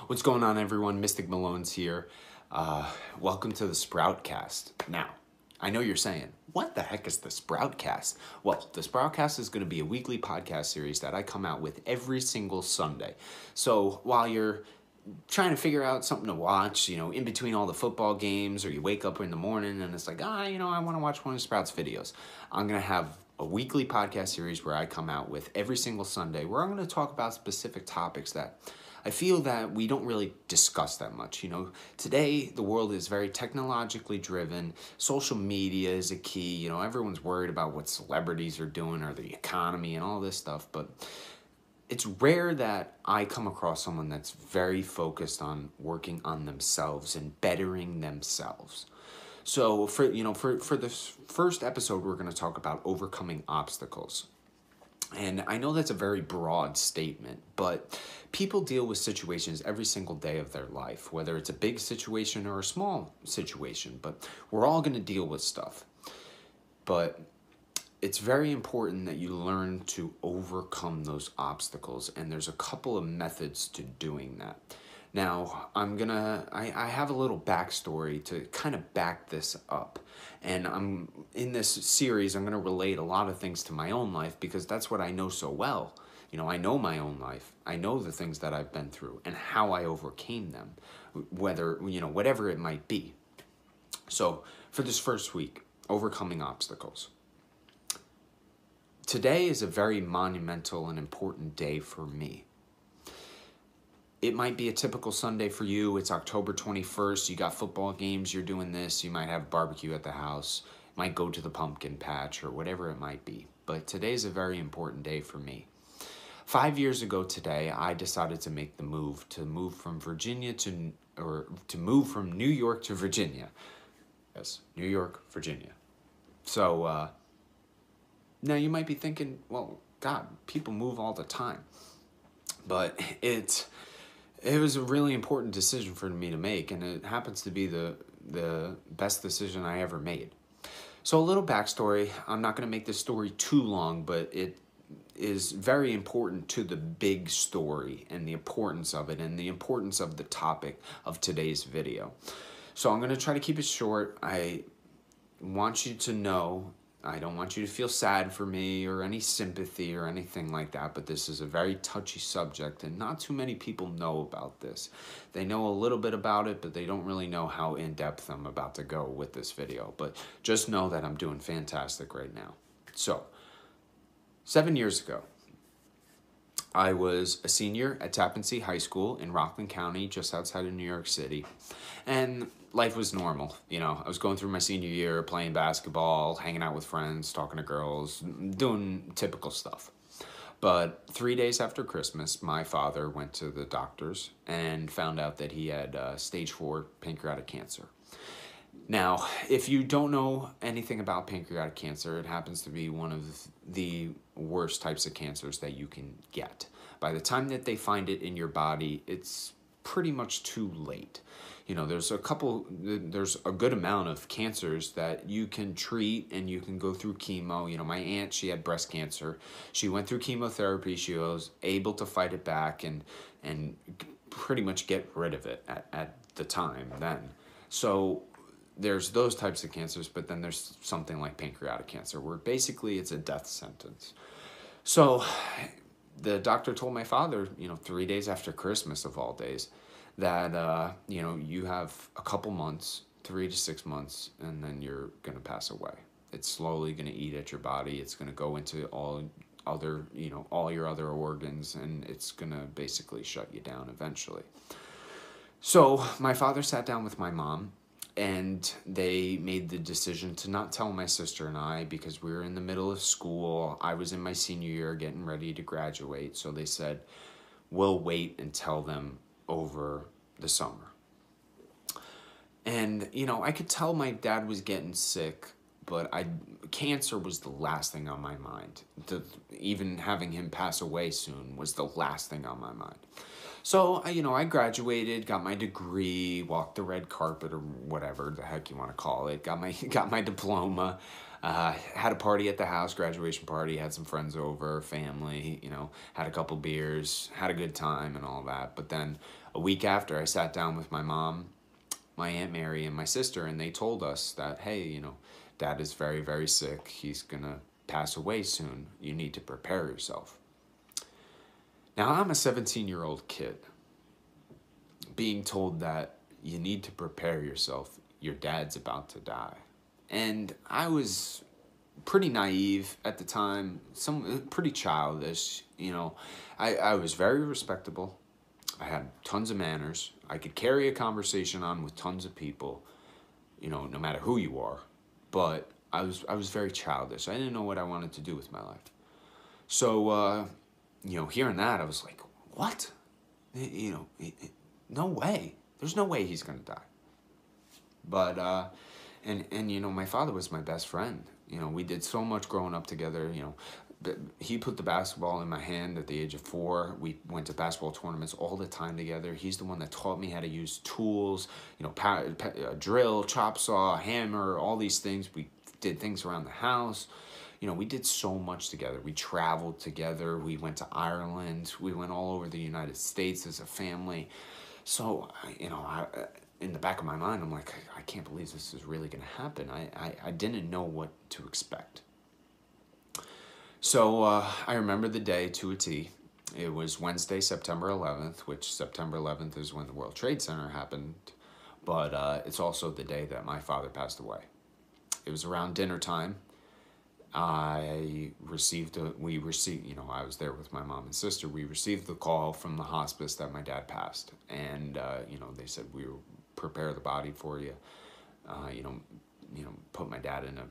What's going on, everyone? Mystic Malone's here. Welcome to the SproutCast. Now, I know you're saying, what the heck is the SproutCast? Well, the SproutCast is going to be a weekly podcast series that I come out with every single Sunday. So while you're trying to figure out something to watch, in between all the football games, or you wake up in the morning and it's like, I want to watch one of Sprout's videos, I'm going to have a weekly podcast series where I come out with every single Sunday, where I'm going to talk about specific topics that I feel that we don't really discuss that much. Today the world is very technologically driven. Social media is a key. Everyone's worried about what celebrities are doing or the economy and all this stuff, but it's rare that I come across someone that's very focused on working on themselves and bettering themselves. So for this first episode, we're going to talk about overcoming obstacles. And I know that's a very broad statement, but people deal with situations every single day of their life, whether it's a big situation or a small situation, but we're all going to deal with stuff. But it's very important that you learn to overcome those obstacles, and there's a couple of methods to doing that. Now, I have a little backstory to kind of back this up. And in this series, I'm going to relate a lot of things to my own life because that's what I know so well. I know my own life. I know the things that I've been through and how I overcame them, whatever it might be. So for this first week, overcoming obstacles. Today is a very monumental and important day for me. It might be a typical Sunday for you. It's October 21st. You got football games. You're doing this. You might have barbecue at the house. You might go to the pumpkin patch or whatever it might be. But today's a very important day for me. 5 years ago today, I decided to make the move from New York to Virginia. Yes, New York, Virginia. So now you might be thinking, well, God, people move all the time. But it was a really important decision for me to make, and it happens to be the best decision I ever made. So a little backstory. I'm not going to make this story too long, but it is very important to the big story and the importance of it and the importance of the topic of today's video. So I'm going to try to keep it short. I want you to know, I don't want you to feel sad for me or any sympathy or anything like that, but this is a very touchy subject and not too many people know about this. They know a little bit about it, but they don't really know how in-depth I'm about to go with this video. But just know that I'm doing fantastic right now. So, 7 years ago, I was a senior at Tappan Zee High School in Rockland County, just outside of New York City, and life was normal. I was going through my senior year, playing basketball, hanging out with friends, talking to girls, doing typical stuff. But 3 days after Christmas, my father went to the doctors and found out that he had stage 4 pancreatic cancer. Now, if you don't know anything about pancreatic cancer, it happens to be one of the worst types of cancers that you can get. By the time that they find it in your body, it's pretty much too late. There's a good amount of cancers that you can treat and you can go through chemo. My aunt, she had breast cancer. She went through chemotherapy. She was able to fight it back and pretty much get rid of it at the time then. So there's those types of cancers, but then there's something like pancreatic cancer where basically it's a death sentence. So the doctor told my father, 3 days after Christmas of all days, that, you have a couple months, 3 to 6 months, and then you're going to pass away. It's slowly going to eat at your body. It's going to go into all your other organs, and it's going to basically shut you down eventually. So my father sat down with my mom, and they made the decision to not tell my sister and I because we were in the middle of school. I was in my senior year getting ready to graduate. So they said, we'll wait and tell them over the summer. And, I could tell my dad was getting sick, but cancer was the last thing on my mind. Even having him pass away soon was the last thing on my mind. So, I graduated, got my degree, walked the red carpet or whatever the heck you want to call it, got my diploma, had a party at the house, graduation party, had some friends over, family, had a couple beers, had a good time and all that. But then a week after, I sat down with my mom, my Aunt Mary, and my sister, and they told us that, hey, Dad is very, very sick. He's going to pass away soon. You need to prepare yourself. Now, I'm a 17-year-old kid being told that you need to prepare yourself. Your dad's about to die. And I was pretty naive at the time, pretty childish, I was very respectable. I had tons of manners. I could carry a conversation on with tons of people, no matter who you are. But I was very childish. I didn't know what I wanted to do with my life. So, hearing that, I was like, what? No way. There's no way he's going to die. But, my father was my best friend. We did so much growing up together, he put the basketball in my hand at the age of 4. We went to basketball tournaments all the time together. He's the one that taught me how to use tools, drill, chop saw, hammer, all these things. We did things around the house. We did so much together. We traveled together. We went to Ireland. We went all over the United States as a family. So, in the back of my mind, I'm like, I can't believe this is really going to happen. I didn't know what to expect. So I remember the day to a T. It was Wednesday, September 11th, which September 11th is when the World Trade Center happened. But it's also the day that my father passed away. It was around dinner time. I was there with my mom and sister. We received the call from the hospice that my dad passed. And, they said, we will prepare the body for you. Put my dad in a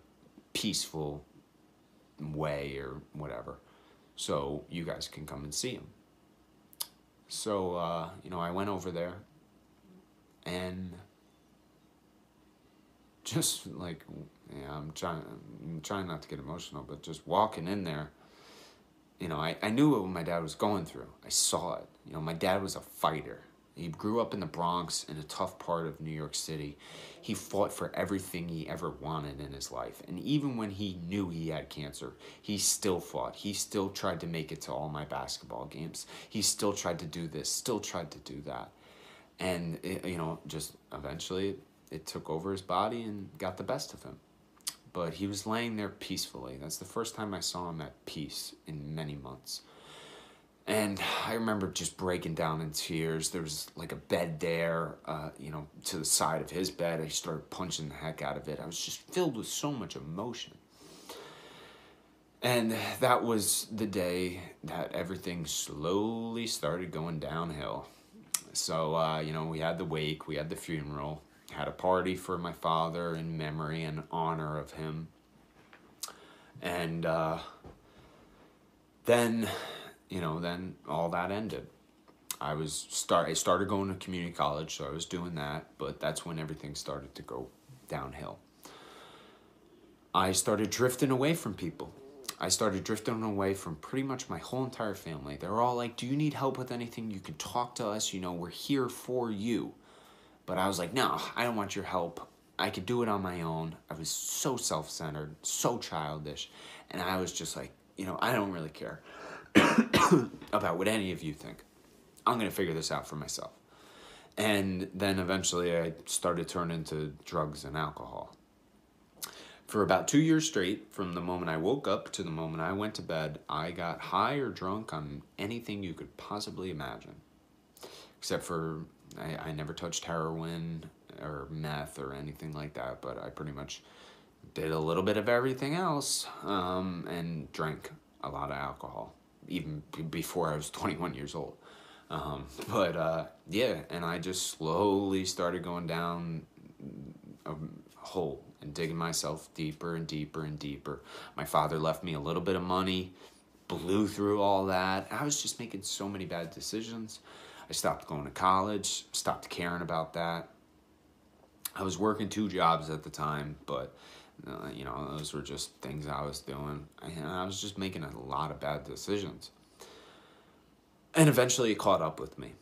peaceful way or whatever, so you guys can come and see him. So, I went over there, and just like, I'm trying not to get emotional, but just walking in there, I knew what my dad was going through. I saw it. My dad was a fighter. He grew up in the Bronx, in a tough part of New York City. He fought for everything he ever wanted in his life. And even when he knew he had cancer, he still fought. He still tried to make it to all my basketball games. He still tried to do this, still tried to do that. And, just eventually it took over his body and got the best of him. But he was laying there peacefully. That's the first time I saw him at peace in many months. And I remember just breaking down in tears. There was like a bed there, to the side of his bed. I started punching the heck out of it. I was just filled with so much emotion. And that was the day that everything slowly started going downhill. So, we had the wake, we had the funeral, had a party for my father in memory and honor of him. And then all that ended. I started going to community college, so I was doing that, but that's when everything started to go downhill. I started drifting away from people. I started drifting away from pretty much my whole entire family. They were all like, do you need help with anything? You can talk to us, we're here for you. But I was like, no, I don't want your help. I could do it on my own. I was so self-centered, so childish, and I was just like, I don't really care about what any of you think. I'm going to figure this out for myself. And then eventually I started turning to drugs and alcohol. For about 2 years straight, from the moment I woke up to the moment I went to bed, I got high or drunk on anything you could possibly imagine. Except for, I never touched heroin or meth or anything like that, but I pretty much did a little bit of everything else, and drank a lot of alcohol, even before I was 21 years old. And I just slowly started going down a hole and digging myself deeper and deeper and deeper. My father left me a little bit of money, blew through all that. I was just making so many bad decisions. I stopped going to college, stopped caring about that. I was working 2 jobs at the time, but those were just things I was doing. And I was just making a lot of bad decisions. And eventually it caught up with me.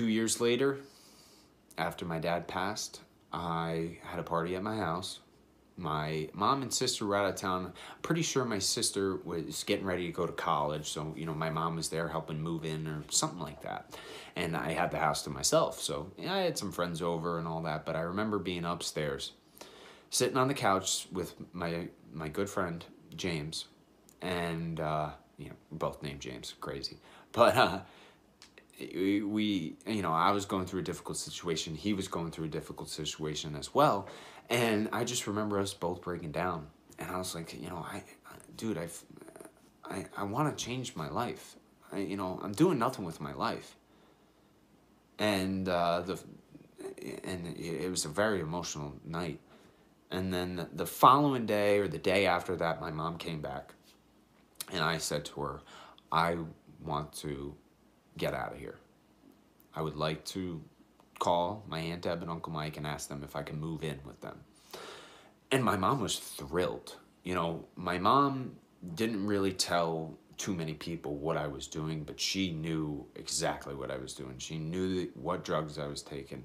2 years later, after my dad passed, I had a party at my house. My mom and sister were out of town. I'm pretty sure my sister was getting ready to go to college, so my mom was there helping move in or something like that. And I had the house to myself, so I had some friends over and all that. But I remember being upstairs, sitting on the couch with my good friend James, and we're both named James, crazy. But I was going through a difficult situation. He was going through a difficult situation as well. And I just remember us both breaking down. And I was like, I want to change my life. I'm doing nothing with my life. And it was a very emotional night. And then the following day or the day after that, my mom came back. And I said to her, I want to get out of here. I would like to call my Aunt Deb and Uncle Mike and ask them if I can move in with them. And my mom was thrilled. My mom didn't really tell too many people what I was doing, but she knew exactly what I was doing. She knew what drugs I was taking.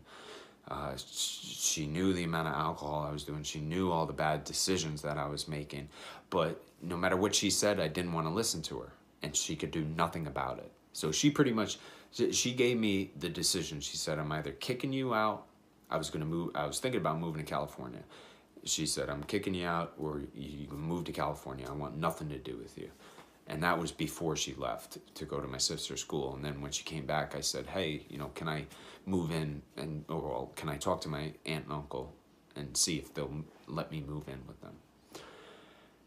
She knew the amount of alcohol I was doing. She knew all the bad decisions that I was making. But no matter what she said, I didn't want to listen to her. And she could do nothing about it. So she gave me the decision. She said, I'm either kicking you out. I was thinking about moving to California. She said, I'm kicking you out, or you can move to California. I want nothing to do with you. And that was before she left to go to my sister's school. And then when she came back, I said, hey, can I move in or can I talk to my aunt and uncle and see if they'll let me move in with them?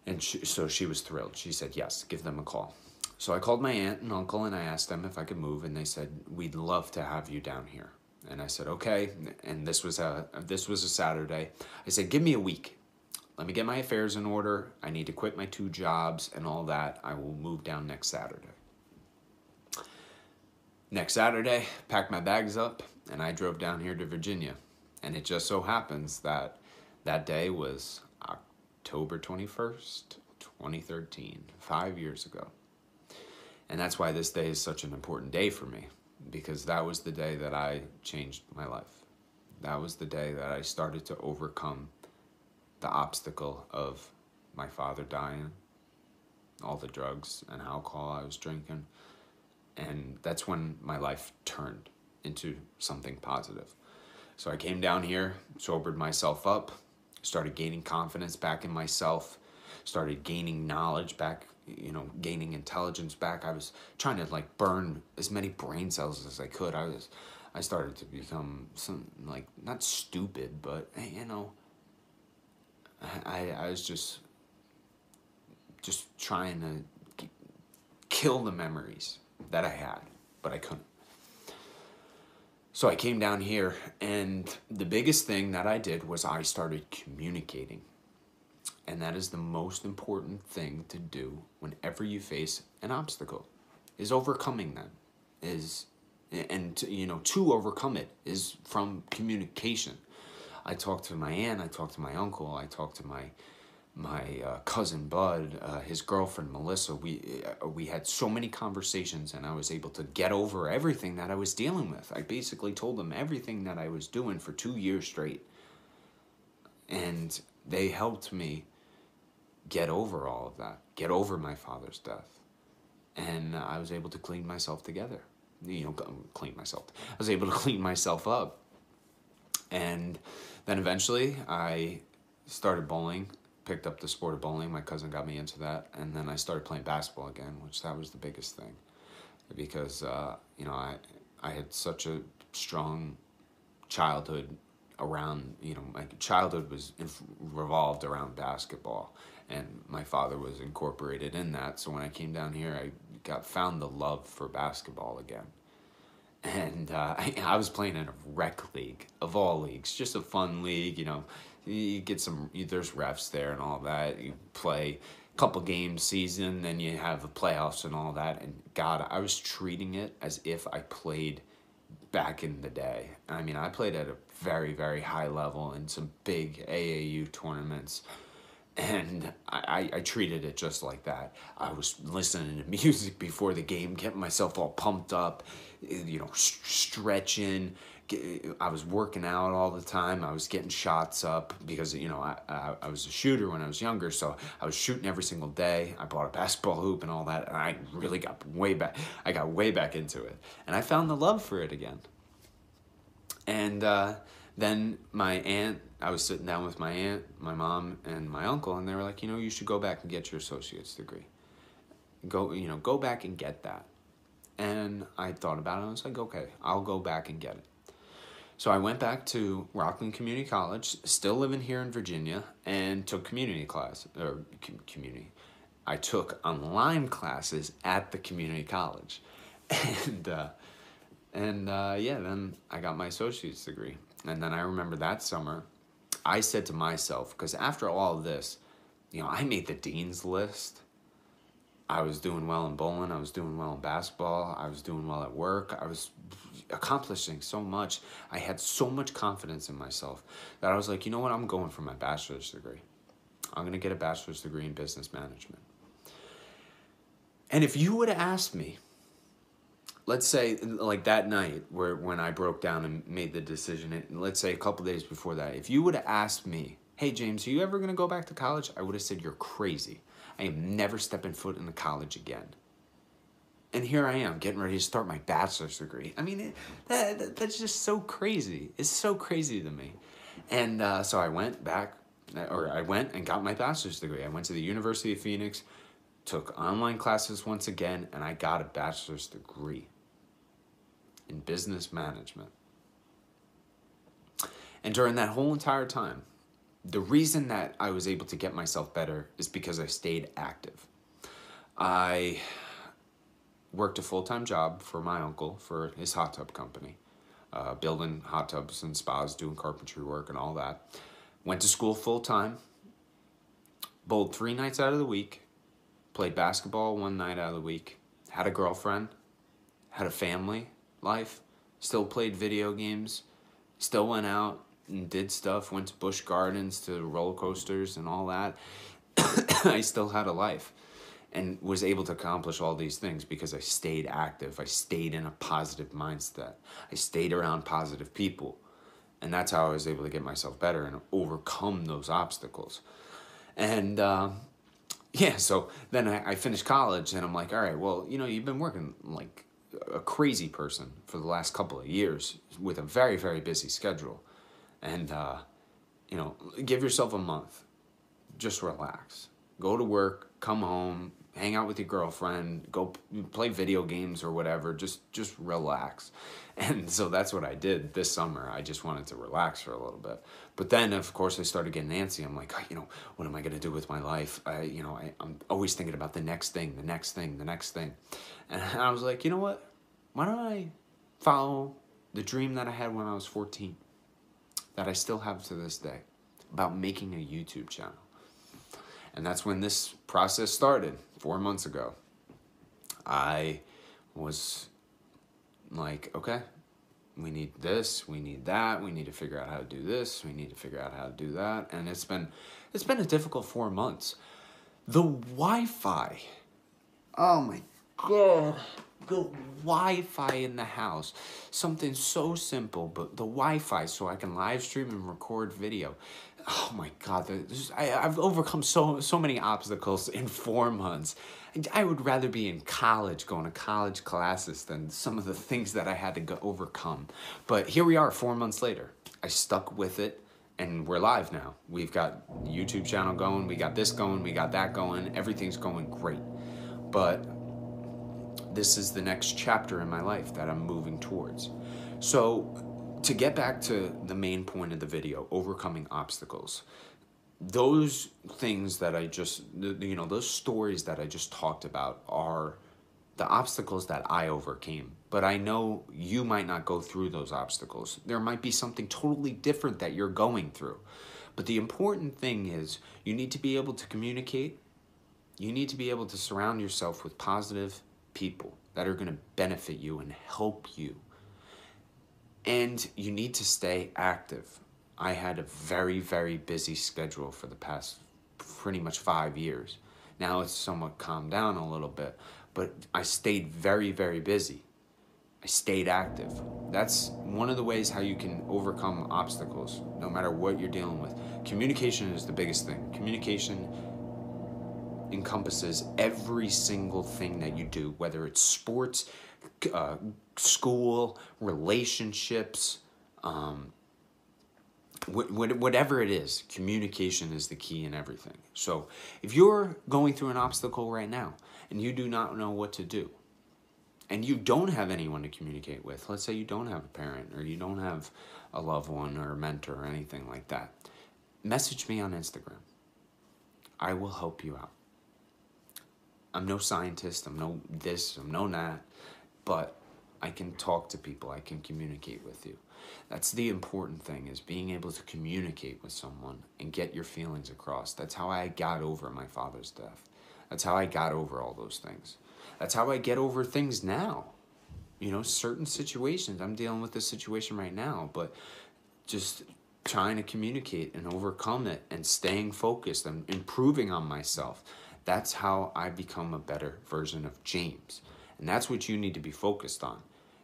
And so she was thrilled. She said, yes, give them a call. So I called my aunt and uncle and I asked them if I could move, and they said, we'd love to have you down here. And I said, okay. And this was a Saturday. I said, give me a week. Let me get my affairs in order. I need to quit my 2 jobs and all that. I will move down next Saturday. Next Saturday, packed my bags up, and I drove down here to Virginia. And it just so happens that that day was October 21st, 2013, 5 years ago. And that's why this day is such an important day for me, because that was the day that I changed my life. That was the day that I started to overcome the obstacle of my father dying, all the drugs and alcohol I was drinking. And that's when my life turned into something positive. So I came down here, sobered myself up, started gaining confidence back in myself, started gaining knowledge back, gaining intelligence back. I was trying to burn as many brain cells as I could. I started to become not stupid, but I was just trying to kill the memories that I had, but I couldn't. So I came down here, and the biggest thing that I did was I started communicating. And that is the most important thing to do whenever you face an obstacle, is overcoming them. To overcome it is from communication. I talked to my aunt, I talked to my uncle, I talked to my cousin Bud, his girlfriend Melissa. We had so many conversations, and I was able to get over everything that I was dealing with. I basically told them everything that I was doing for 2 years straight. And they helped me get over all of that, get over my father's death. And I was able to clean myself together. I was able to clean myself up. And then eventually I started bowling, picked up the sport of bowling. My cousin got me into that. And then I started playing basketball again, which that was the biggest thing. Because, I had such a strong childhood around, my childhood was revolved around basketball. And my father was incorporated in that. So when I came down here, I found the love for basketball again. And I was playing in a rec league, of all leagues, just a fun league. You get there's refs there and all that. You play a couple games season, then you have the playoffs and all that. And God, I was treating it as if I played back in the day. I played at a very, very high level in some big AAU tournaments. And I treated it just like that. I was listening to music before the game, getting myself all pumped up, stretching. I was working out all the time. I was getting shots up because, I was a shooter when I was younger. So I was shooting every single day. I bought a basketball hoop and all that. And I really got way back. I got way back into it. And I found the love for it again. And then I was sitting down with my aunt, my mom, and my uncle, and they were like, you should go back and get your associate's degree. Go back and get that. And I thought about it, and I was like, okay, I'll go back and get it. So I went back to Rockland Community College, still living here in Virginia, and took community. I took online classes at the community college. And then I got my associate's degree. And then I remember that summer, I said to myself, because after all of this, I made the dean's list. I was doing well in bowling. I was doing well in basketball. I was doing well at work. I was accomplishing so much. I had so much confidence in myself that I was like, you know what? I'm going for my bachelor's degree. I'm going to get a bachelor's degree in business management. And if you would have asked me, let's say like that night when I broke down and made the decision, let's say a couple days before that, if you would have asked me, hey, James, are you ever going to go back to college? I would have said, you're crazy. I am never stepping foot in the college again. And here I am getting ready to start my bachelor's degree. I mean, that's just so crazy. It's so crazy to me. And so I went and got my bachelor's degree. I went to the University of Phoenix, took online classes once again, and I got a bachelor's degree in business management. And during that whole entire time, the reason that I was able to get myself better is because I stayed active. I worked a full-time job for my uncle for his hot tub company, building hot tubs and spas, doing carpentry work and all that. Went to school full-time, bowled 3 nights out of the week, played basketball 1 night out of the week, had a girlfriend, had a family life, still played video games, still went out and did stuff, went to Busch Gardens, to roller coasters and all that. I still had a life and was able to accomplish all these things because I stayed active. I stayed in a positive mindset. I stayed around positive people. And that's how I was able to get myself better and overcome those obstacles. And so then I finished college and I'm like, all right, well, you've been working like a crazy person for the last couple of years with a very, very busy schedule. And, give yourself a month. Just relax. Go to work, come home, hang out with your girlfriend, go play video games or whatever. Just relax. And so that's what I did this summer. I just wanted to relax for a little bit. But then, of course, I started getting antsy. I'm like, what am I going to do with my life? I'm always thinking about the next thing. And I was like, you know what? Why don't I follow the dream that I had when I was 14? That I still have to this day, about making a YouTube channel. And that's when this process started 4 months ago. I was like, okay, we need this, we need that, we need to figure out how to do this, we need to figure out how to do that. And it's been a difficult 4 months. The Wi-Fi, oh my God. The Wi-Fi in the house. Something so simple, but the Wi-Fi so I can live stream and record video. Oh my God, I've overcome so many obstacles in 4 months. I would rather be in college, going to college classes, than some of the things that I had to overcome. But here we are 4 months later. I stuck with it, and we're live now. We've got a YouTube channel going, we got this going, we got that going. Everything's going great. But this is the next chapter in my life that I'm moving towards. So to get back to the main point of the video, overcoming obstacles, those things that those stories that I just talked about are the obstacles that I overcame. But I know you might not go through those obstacles. There might be something totally different that you're going through. But the important thing is you need to be able to communicate. You need to be able to surround yourself with positive people that are going to benefit you and help you. And you need to stay active. I had a very, very busy schedule for the past pretty much 5 years. Now it's somewhat calmed down a little bit, but I stayed very, very busy. I stayed active. That's one of the ways how you can overcome obstacles, no matter what you're dealing with. Communication is the biggest thing. Communication encompasses every single thing that you do, whether it's sports, school, relationships, whatever it is. Communication is the key in everything. So if you're going through an obstacle right now and you do not know what to do, and you don't have anyone to communicate with, let's say you don't have a parent or you don't have a loved one or a mentor or anything like that, message me on Instagram. I will help you out. I'm no scientist, I'm no this, I'm no that, but I can talk to people, I can communicate with you. That's the important thing, is being able to communicate with someone and get your feelings across. That's how I got over my father's death. That's how I got over all those things. That's how I get over things now. You know, certain situations, I'm dealing with this situation right now, but just trying to communicate and overcome it and staying focused and improving on myself. That's how I become a better version of James. And that's what you need to be focused on.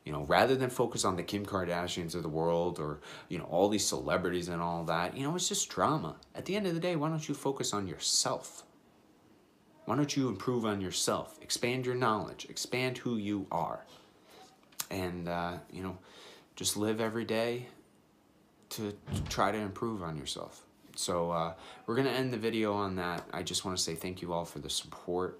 You know, rather than focus on the Kim Kardashians of the world or, you know, all these celebrities and all that, you know, it's just drama. At the end of the day, why don't you focus on yourself? Why don't you improve on yourself? Expand your knowledge. Expand who you are. And, you know, just live every day to try to improve on yourself. So we're going to end the video on that. I just want to say thank you all for the support.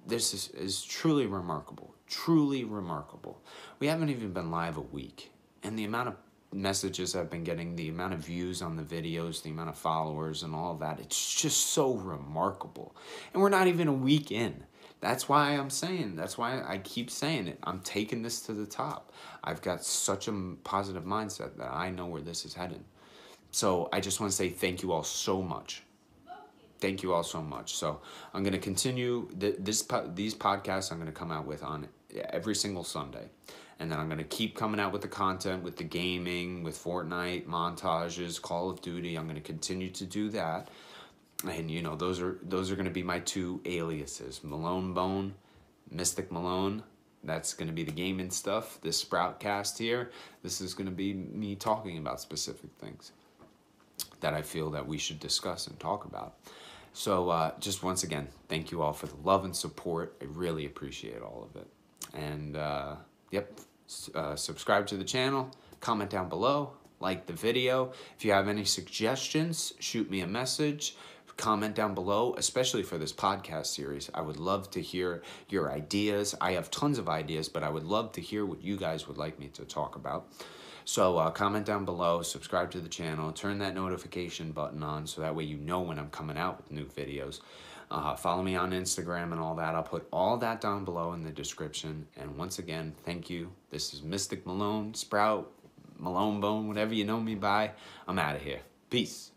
This is truly remarkable. Truly remarkable. We haven't even been live a week. And the amount of messages I've been getting, the amount of views on the videos, the amount of followers and all that, it's just so remarkable. And we're not even a week in. That's why I keep saying it. I'm taking this to the top. I've got such a positive mindset that I know where this is headed. So I just want to say thank you all so much. Thank you all so much. So I'm going to continue these podcasts I'm going to come out with on every single Sunday. And then I'm going to keep coming out with the content, with the gaming, with Fortnite, montages, Call of Duty. I'm going to continue to do that. And, you know, those are going to be my two aliases. Malone Bone, Mystic Malone. That's going to be the gaming stuff. This SproutCast here, this is going to be me talking about specific things that I feel that we should discuss and talk about. So just once again, thank you all for the love and support. I really appreciate all of it. And, yep. Subscribe to the channel, comment down below, like the video. If you have any suggestions, shoot me a message, comment down below, especially for this podcast series. I would love to hear your ideas. I have tons of ideas, but I would love to hear what you guys would like me to talk about. So comment down below, subscribe to the channel, turn that notification button on so that way you know when I'm coming out with new videos. Follow me on Instagram and all that. I'll put all that down below in the description. And once again, thank you. This is Mystic Malone, Sprout, Malone Bone, whatever you know me by. I'm out of here. Peace.